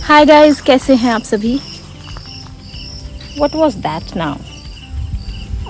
Hi guys, कैसे हैं आप सभी। What was that now.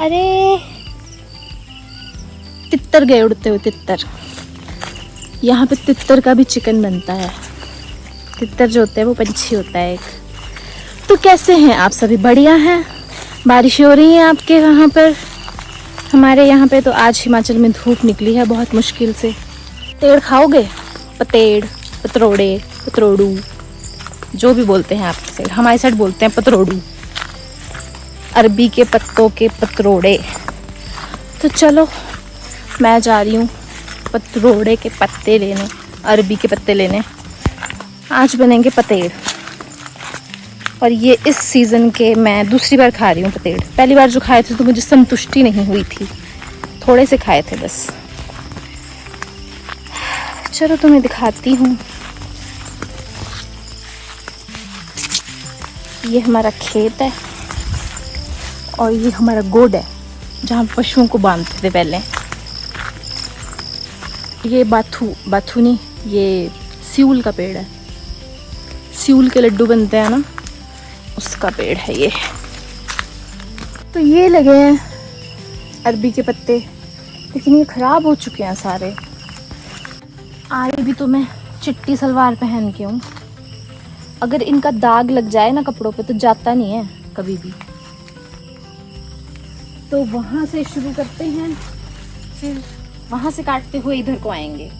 अरे तितर गए उड़ते हुए तितर। यहाँ पे तितर का भी चिकन बनता है। तितर जो होते हैं वो पंछी होता है एक। तो कैसे हैं आप सभी, बढ़िया हैं। बारिश हो रही है आपके वहाँ पर। हमारे यहाँ पे तो आज हिमाचल में धूप निकली है बहुत मुश्किल से। पतेड़ खाओगे? पतेड़, पतरोड़े, पतरोड़ू, जो भी बोलते हैं आपके साइड। हमारे साइड बोलते हैं पतरोड़ू। अरबी के पत्तों के पतरोड़े। तो चलो मैं जा रही हूँ पतरोड़े के पत्ते लेने, अरबी के पत्ते लेने। आज बनेंगे पतेड़। और ये इस सीज़न के मैं दूसरी बार खा रही हूँ पतेड़। पहली बार जो खाए थे तो मुझे संतुष्टि नहीं हुई थी, थोड़े से खाए थे बस। चलो तुम्हें दिखाती हूँ। ये हमारा खेत है और ये हमारा गोड है जहाँ पशुओं को बांधते थे पहले। ये बाथू नहीं, ये स्यूल का पेड़ है। स्यूल के लड्डू बनते हैं ना, उसका पेड़ है ये। तो ये लगे हैं अरबी के पत्ते, लेकिन ये ख़राब हो चुके हैं सारे। आए भी तो मैं चिट्टी सलवार पहन के हूँ। अगर इनका दाग लग जाए ना कपड़ों पे तो जाता नहीं है कभी भी। तो वहाँ से शुरू करते हैं, फिर वहाँ से काटते हुए इधर को आएंगे।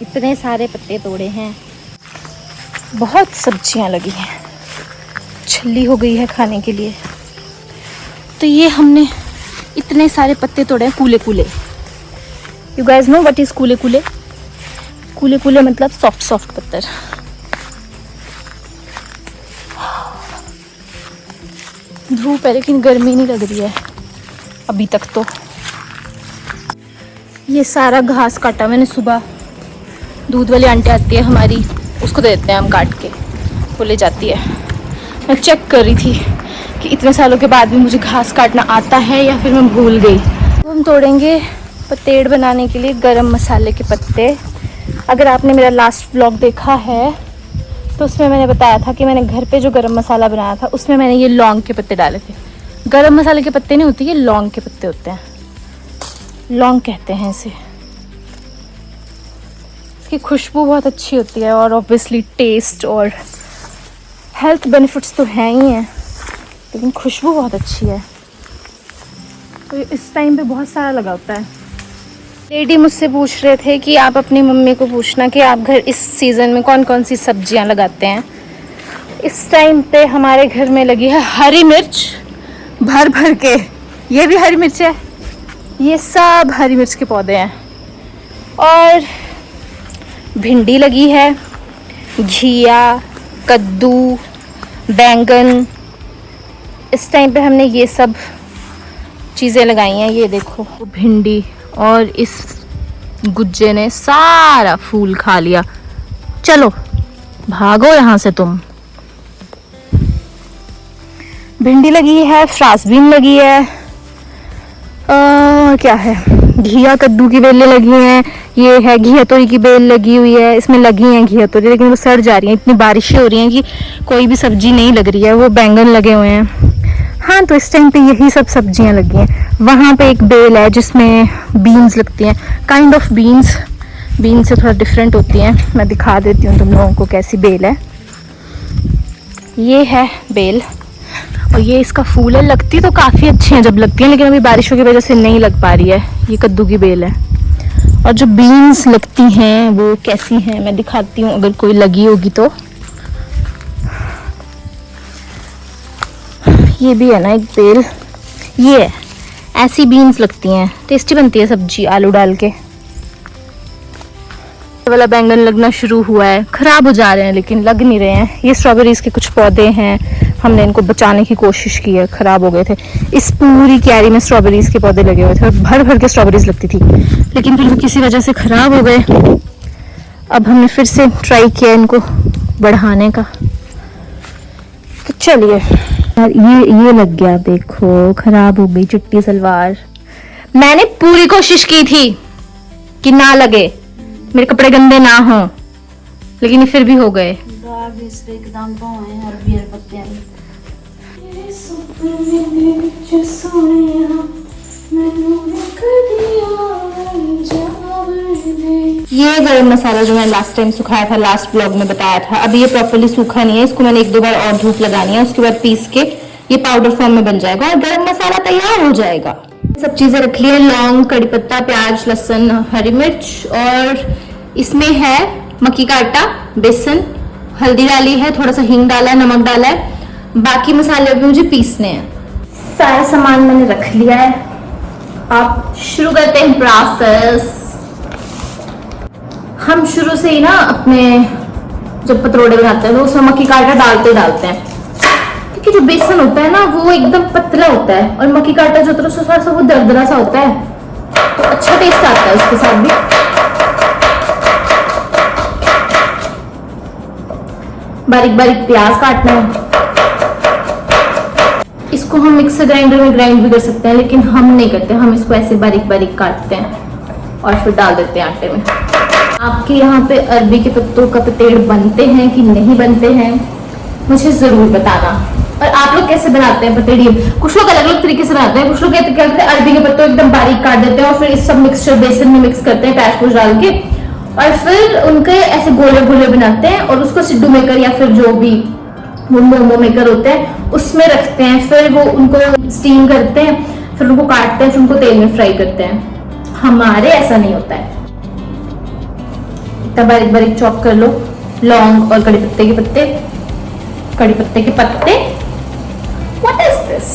इतने सारे पत्ते तोड़े हैं, बहुत सब्जियां लगी हैं, छल्ली हो गई है खाने के लिए। तो ये हमने इतने सारे पत्ते तोड़े हैं कूले कूले। You guys know what is कूले कूले? कूले कूले मतलब सॉफ्ट सॉफ्ट पत्थर। धूप है लेकिन गर्मी नहीं लग रही है अभी तक। तो ये सारा घास काटा मैंने सुबह। दूध वाली आंटी आती है हमारी, उसको दे देते हैं हम काट के, वो ले जाती है। मैं चेक कर रही थी कि इतने सालों के बाद भी मुझे घास काटना आता है या फिर मैं भूल गई। तो हम तोड़ेंगे पतेड़ बनाने के लिए गरम मसाले के पत्ते। अगर आपने मेरा लास्ट व्लॉग देखा है तो उसमें मैंने बताया था कि मैंने घर पे जो गरम मसाला बनाया था उसमें मैंने ये लौंग के पत्ते डाले थे। गरम मसाले के पत्ते नहीं होते, ये लौंग के पत्ते होते हैं। लौंग कहते हैं इसे। इसकी खुशबू बहुत अच्छी होती है और ऑब्वियसली टेस्ट और हेल्थ बेनिफिट्स तो हैं ही हैं, लेकिन खुशबू बहुत अच्छी है। तो इस टाइम पे बहुत सारा लगा होता है। लेडी मुझसे पूछ रहे थे कि आप अपनी मम्मी को पूछना कि आप घर इस सीज़न में कौन कौन सी सब्जियां लगाते हैं। इस टाइम पे हमारे घर में लगी है हरी मिर्च भर भर के। ये भी हरी मिर्च है, ये सब हरी मिर्च के पौधे हैं। और भिंडी लगी है, घिया, कद्दू, बैंगन। इस टाइम पे हमने ये सब चीज़ें लगाई हैं। ये देखो भिंडी, और इस गुज्जे ने सारा फूल खा लिया। चलो भागो यहाँ से तुम। भिंडी लगी है, फ्रांसबीन लगी है, क्या है, घिया कद्दू की बेलें लगी हैं। ये है घिया तोरी की बेल लगी हुई है, इसमें लगी हैं घिया तोरी, लेकिन वो सड़ जा रही हैं। इतनी बारिशें हो रही हैं कि कोई भी सब्जी नहीं लग रही है। वो बैंगन लगे हुए हैं। हाँ, तो इस टाइम पे यही सब सब्जियां लगी हैं। वहाँ पे एक बेल है जिसमें बीन्स लगती हैं, काइंड ऑफ बीन्स। बीन से थोड़ा डिफरेंट होती हैं। मैं दिखा देती हूँ तुम लोगों को कैसी बेल है। ये है बेल और ये इसका फूल है। लगती तो काफ़ी अच्छी हैं जब लगती हैं, लेकिन अभी बारिशों की वजह से नहीं लग पा रही है। ये कद्दू की बेल है। और जो बीन्स लगती हैं वो कैसी हैं मैं दिखाती हूँ, अगर कोई लगी होगी तो। ये भी है ना एक बेल, ये है। ऐसी बीन्स लगती हैं, टेस्टी बनती है सब्जी आलू डाल के। ये वाला बैंगन लगना शुरू हुआ है, खराब हो जा रहे हैं लेकिन लग नहीं रहे हैं। ये स्ट्रॉबेरीज के कुछ पौधे हैं, हमने इनको बचाने की कोशिश की है, खराब हो गए थे। इस पूरी क्यारी में स्ट्रॉबेरीज के पौधे लगे हुए थे और भर भर के स्ट्रॉबेरीज लगती थी, लेकिन फिर वो किसी वजह से खराब हो गए। अब हमने फिर से ट्राई किया इनको बढ़ाने का, तो चलिए। ये लग गया, देखो खराब हो गई चिट्टी सलवार। मैंने पूरी कोशिश की थी कि ना लगे, मेरे कपड़े गंदे ना हो, लेकिन फिर भी हो गए। ये गरम मसाला जो मैंने लास्ट टाइम सुखाया था, लास्ट ब्लॉग में बताया था, अभी ये प्रॉपर्ली सूखा नहीं है, इसको मैंने 1-2 बार और धूप लगानी है, उसके बाद पीस के ये पाउडर फॉर्म में बन जाएगा और गरम मसाला तैयार हो जाएगा। सब चीजें रख ली है, लौंग, कड़ी पत्ता, प्याज, लहसुन, हरी मिर्च, और इसमें है मक्की का आटा, बेसन, हल्दी डाली है, थोड़ा सा हींग डाला है, नमक डाला है, बाकी मसाले भी मुझे पीसने हैं। सारा सामान मैंने रख लिया है, अब शुरू करते हैं प्रोसेस। हम शुरू से ही ना अपने जब पतरोड़े बनाते हैं तो उसमें मक्की का आटा डालते हैं, क्योंकि जो बेसन होता है ना वो एकदम पतला होता है और मक्की का आटा जो थोड़ा सा वो दरदरा सा होता है, तो अच्छा टेस्ट आता है उसके साथ भी। बारीक बारीक प्याज काटना है, इसको हम मिक्सर ग्राइंडर में ग्राइंड भी कर सकते हैं, लेकिन हम नहीं करते, हम इसको ऐसे बारीक बारीक काटते हैं और फिर डाल देते हैं आटे में। आपके यहाँ पे अरबी के पत्तों का पतेड़ बनते हैं कि नहीं बनते हैं, मुझे जरूर बताना। और आप लोग कैसे बनाते हैं पतेड़ी? कुछ लोग अलग अलग तरीके से बनाते हैं, कुछ लोग क्या करते हैं, अरबी के पत्तों एकदम बारीक काट देते हैं और फिर इस सब मिक्सचर बेसन में मिक्स करते हैं, प्याज पूज डाल के, और फिर उनके ऐसे गोले गोले बनाते हैं और उसको सिड्डू मेकर या फिर जो भी वो मोमो मेकर होते हैं उसमें रखते हैं, फिर वो उनको स्टीम करते हैं, फिर उनको काटते हैं, फिर उनको तेल में फ्राई करते हैं। हमारे ऐसा नहीं होता है, इतना बारीक बारीक चॉप कर लो, लौंग और कड़ी पत्ते के पत्ते, कड़ी पत्ते के पत्ते, व्हाट इज दिस।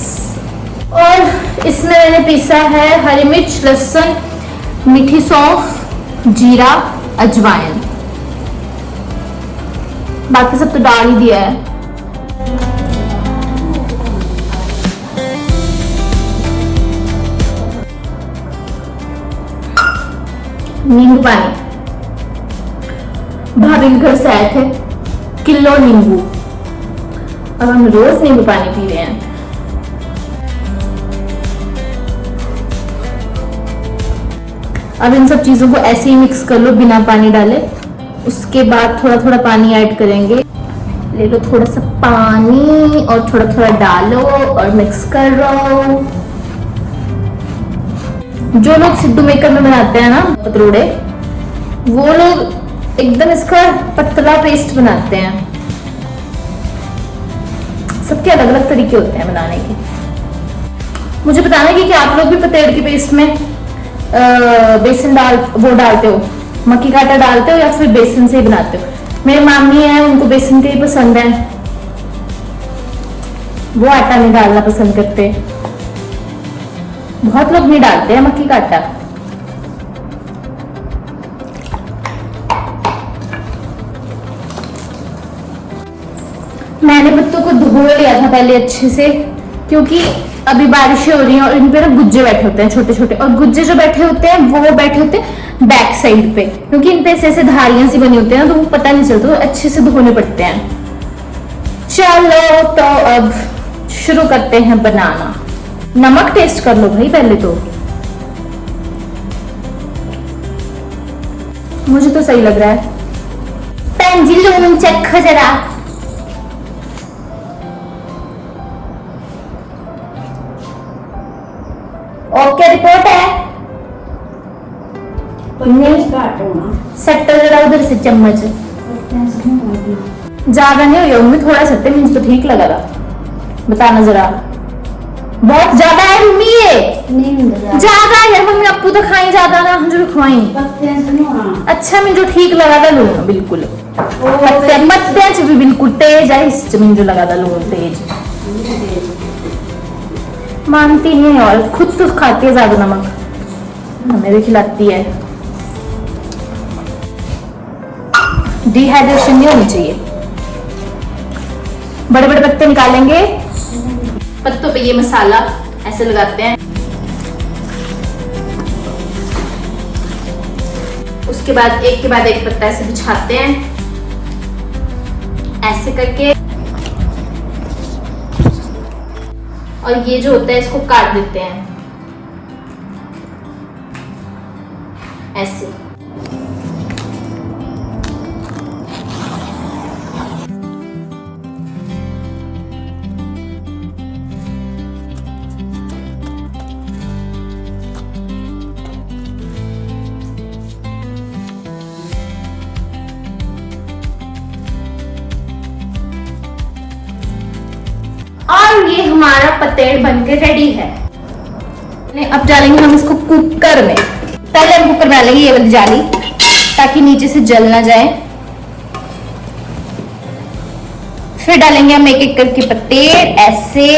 और इसमें मैंने पीसा है हरी मिर्च, लहसुन, मीठी सौंफ, जीरा, अजवाइन, बाकी सब तो डाल ही दिया है। नींबू पानी भाभी के घर से आए थे, किलो नींबू, अब हम रोज नींबू पानी पी रहे हैं। अब इन सब चीजों को ऐसे ही मिक्स कर लो बिना पानी डाले, उसके बाद थोड़ा थोड़ा पानी ऐड करेंगे। ले लो थोड़ा सा पानी और थोड़ा थोड़ा डालो और मिक्स करो। जो लोग सिड्डू मेकर में बनाते हैं ना पतरोड़े, वो लोग एकदम इसका पतला पेस्ट बनाते हैं। सबके अलग अलग तरीके होते हैं बनाने के। मुझे बताना कि आप लोग भी पतेड़ के पेस्ट में बेसन डालते हो, मक्की का आटा डालते हो या फिर बेसन से ही बनाते हो? मेरे मामी हैं, उनको बेसन के ही पसंद है, वो आटा नहीं डालना पसंद करते। बहुत लोग नहीं डालते हैं मक्की का आटा। मैंने पत्तों को धो लिया था पहले अच्छे से, क्योंकि अभी बारिशें हो रही हैं और इन पे ना गुज्जे बैठे होते हैं छोटे छोटे, और गुज्जे जो बैठे होते हैं वो बैठे होते हैं बैक साइड पे, क्योंकि इन पे ऐसे धारियां सी बनी होती है ना, तो वो पता नहीं चलता, तो अच्छे से धोने पड़ते हैं। चलो तो अब शुरू करते हैं बनाना। नमक टेस्ट कर लो भाई पहले तो, मुझे तो सही लग रहा है। पेंजी लून चखो जरा। ओके रिपोर्ट है। सट्टा जरा उधर से चम्मच, ज्यादा नहीं हुई मम्मी, थोड़ा सट्टे मुझे तो ठीक लगा था, बताना जरा। बहुत ज्यादा है मम्मी, ये ज्यादा है मम्मी, आपको तो खाई ज्यादा ना, हम जो खाई अच्छा मुझे ठीक लगा था लून बिल्कुल, पत्ते भी बिल्कुल तेज है, इस जमीन जो लगा था लून तेज। मानती नहीं है और खुद तो खाती है ज्यादा नमक, हमें भी खिलाती है। डिहाइड्रेशन नहीं होनी चाहिए। बड़े बड़े पत्ते निकालेंगे, पत्तों पे ये मसाला ऐसे लगाते हैं, उसके बाद एक के बाद एक पत्ता ऐसे बिछाते हैं ऐसे करके, और ये जो होता है इसको काट देते हैं ऐसे। और ये हमारा पतेड़ बनके रेडी है। अब डालेंगे हम इसको कुकर में। पहले हम कुकर में डालेंगे ये वाली जाली, ताकि नीचे से जल ना जाए। फिर डालेंगे हम एक एक करके पतेड़ ऐसे,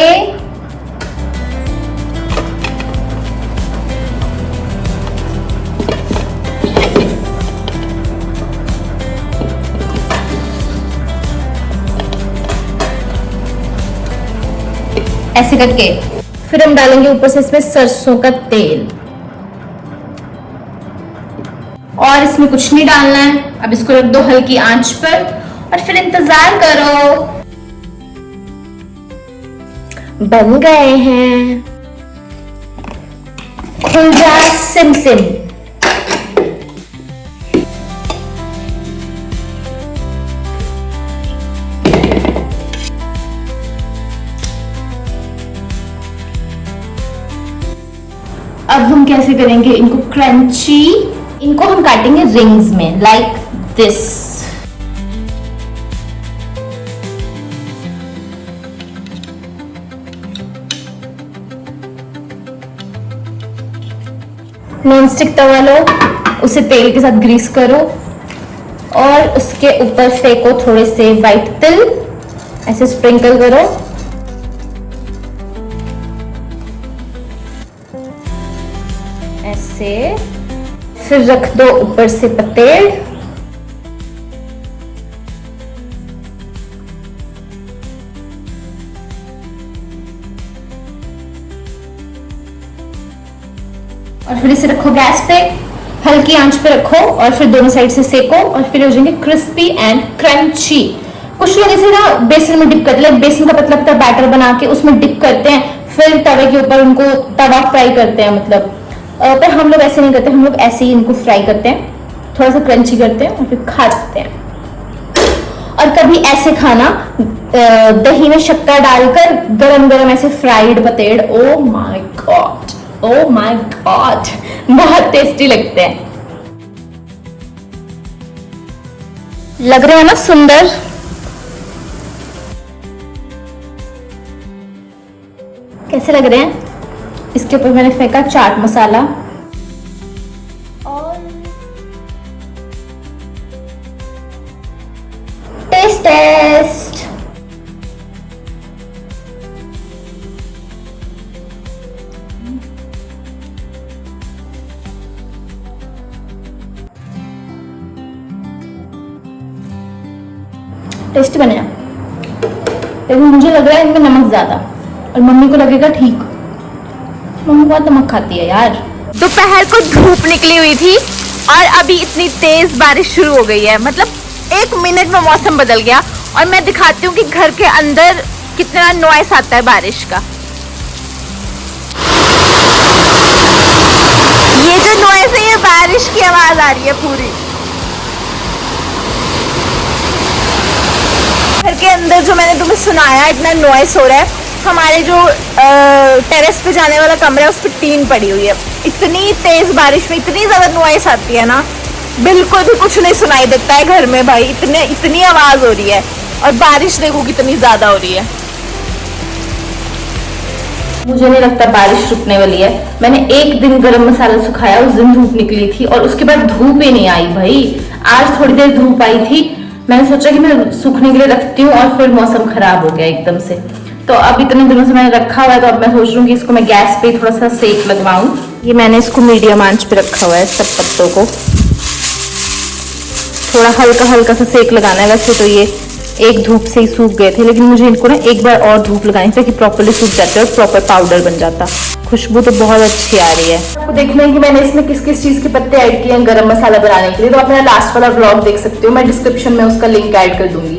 ऐसे करके। फिर हम डालेंगे ऊपर से इसमें सरसों का तेल, और इसमें कुछ नहीं डालना है। अब इसको रख दो हल्की आंच पर और फिर इंतजार करो। बन गए हैं, खुल जा सिम सिम। अब हम कैसे करेंगे इनको क्रंची? इनको हम काटेंगे रिंग्स में, लाइक दिस। नॉन स्टिक तवा लो, उसे तेल के साथ ग्रीस करो और उसके ऊपर फेंको थोड़े से व्हाइट तिल, ऐसे स्प्रिंकल करो। ऐसे फिर रख दो ऊपर से पतेड़, और फिर इसे रखो गैस पे, हल्की आंच पे रखो और फिर दोनों साइड से सेको और फिर हो जाएंगे क्रिस्पी एंड क्रंची। कुछ लोग इसे ना बेसन में डिप करते हैं, बेसन का पतला पतला बैटर बना के उसमें डिप करते हैं, फिर तवे के ऊपर उनको तवा फ्राई करते हैं, मतलब पर हम लोग ऐसे नहीं करते, हम लोग ऐसे ही इनको फ्राई करते हैं, थोड़ा सा क्रंची करते हैं और फिर खा सकते हैं। और कभी ऐसे खाना दही में शक्कर डालकर गरम गरम ऐसे फ्राइड पतेड़, oh my god, oh my god, बहुत टेस्टी लगते हैं। लग रहे हैं ना सुंदर? कैसे लग रहे हैं? इसके ऊपर मैंने फेंका चाट मसाला और टेस्ट। टेस्टी बने, लेकिन मुझे लग रहा है इनमें नमक ज्यादा और मम्मी को लगेगा ठीक। मम्मी बहुत नमक खाती है यार। दोपहर को धूप निकली हुई थी और अभी इतनी तेज बारिश शुरू हो गई है, मतलब 1 मिनट में मौसम बदल गया। और मैं दिखाती हूँ कि घर के अंदर कितना नॉइस आता है बारिश का। ये जो नॉइस है ये बारिश की आवाज आ रही है पूरी। घर के अंदर जो मैंने तुम्हें सुनाया इतना नॉइस हो रहा है, हमारे जो टेरेस पे जाने वाला कमरा है उस पर टीन पड़ी हुई है। इतनी तेज बारिश में इतनी ज्यादा नॉइस आती है ना, बिल्कुल भी कुछ नहीं सुनाई देता है घर में भाई, इतनी आवाज हो रही है। और बारिश देखो कितनी ज्यादा हो रही है। मुझे नहीं लगता बारिश रुकने वाली है। मैंने एक दिन गरम मसाला सुखाया, उस दिन धूप निकली थी और उसके बाद धूप ही नहीं आई भाई। आज थोड़ी देर धूप आई थी, मैंने सोचा कि मैं सूखने के लिए रखती हूँ और फिर मौसम खराब हो गया एकदम से। तो अब इतने दिनों से मैंने रखा हुआ है, तो अब मैं सोच रही हूँ कि इसको मैं गैस पे थोड़ा सा सेक लगवाऊं। ये मैंने इसको मीडियम आंच पे रखा हुआ है, सब पत्तों को थोड़ा हल्का हल्का सा सेक लगाना है। वैसे तो ये एक धूप से ही सूख गए थे, लेकिन मुझे इनको ना एक बार और धूप लगानी थी ताकि प्रॉपरली सूख जाते और प्रॉपर पाउडर बन जाता। खुशबू तो बहुत अच्छी आ रही है। आपको देखना है कि मैंने इसमें किस किस चीज के पत्ते ऐड किए हैं गरम मसाला बनाने के लिए, तो आप मेरा लास्ट वाला व्लॉग देख सकते हो, मैं डिस्क्रिप्शन में उसका लिंक ऐड कर दूंगी।